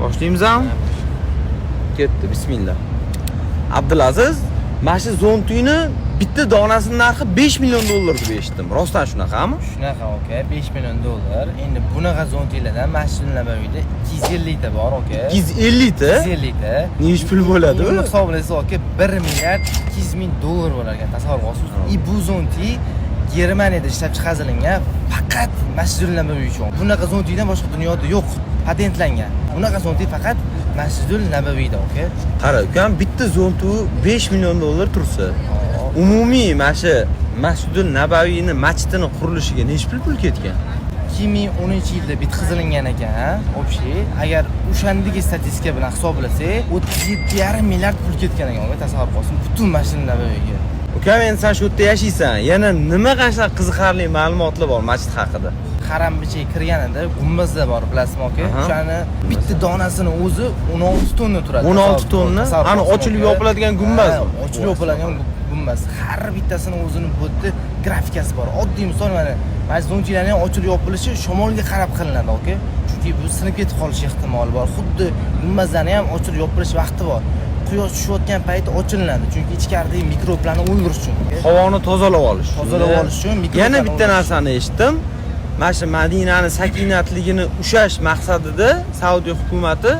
Boshlaymiz-mi? Ketdi, bismillah. Abdulaziz, mana shu zontuyni bitta donasining narxi 5 million dollar deb eshitdim. Rostdan shunaqami? Shunaqa, aka, 5 million dollar. Endi bunaqa zontiylardan Masjid Nabaviyda 250 ta bor, aka. 250 ta? 250 ta. Nech pul bo'ladi? Uni hisoblaysiz, aka, 1 milliard 200 ming dollar bo'lar ekan, tasavvur qilasiz. Bu zonti Germaniyada ishlab chiqarilgan, faqat Masjid Nabaviy uchun. Bunaqa zontiydan boshqa dunyoda yo'q, patentlangan. Bunaqa zonti faqat Masjid Nabaviyda, aka. Qara, ukam, bitta zontu 5 million dollar tursa, umumiy mana shu Masjid Nabaviyning masjidini qurilishiga nech pul ketgan? 2010-yilda bitkazilgan ekan, общий. Agar o'shandagi statistika bilan hisoblasak, 37,5 milliard pul ketgan ekan, tasavvur qilsin, butun Masjid Nabaviyga. Ukam, endi sen shu yerda yashaysan. Yana nima qancha qiziqarli ma'lumotlar bor masjid haqida? Haramgacha kirganida gumbazlar bor, bilasizmi aka? O'shani bitta donasini o'zi 16 tonna turadi. 16 tonna? Ani ochilib yopiladigan gumbaz. Ochilib yopiladigan gumbaz. Har bittasini o'zini bo'tda grafikasi bor. Oddiy misol mana zonchilarning ochilib yopilishi shamolga qarab qilinadi, aka. Chunki bu sinib ketib qolish ehtimoli bor. Xuddi gumbazlarning ham ochilib yopilish vaqti bor. Quyosh tushayotgan payti ochilinadi, chunki ichkaridagi mikroblarni o'ldirish uchun. Havoni tozalab olish. Tozalab olish uchun Yana bitta narsani eshitdim. Mana shu Madinani sakinatligini ushlash maqsadida Saudiya hukumatı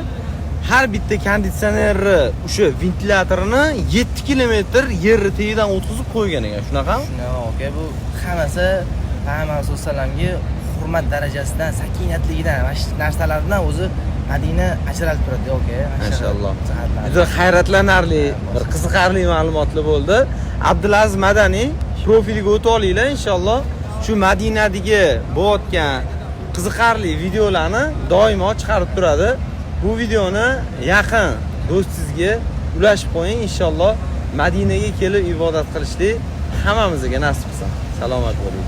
har bitta konditsionerni, o'sha ventilatorini 7 kilometr yer tagidan o'tkazib qo'ygan ekan. Shunaqami? Shunaqa, aka. Bu hammasi Payg'ambar sollallohu alayhi vasallamga hurmat darajasidan, sakinatligidan, mana shu narsalardan o'zi Madina ajralib turadi, aka. Mashalloh. Juda hayratlanarli, bir qiziqarli ma'lumotlar bo'ldi. Abdulaziz Madaniy profiliga o'tib olinglar inshaalloh. Shu Madinadagi bo'layotgan qiziqarli videolarni doimo chiqarib turadi. Bu videoni yaqin do'stingizga ulashib qo'ying, inshaalloh Madinaga kelib ibodat qilishlik hammamizga nasib qilsin. Salomat bo'ling.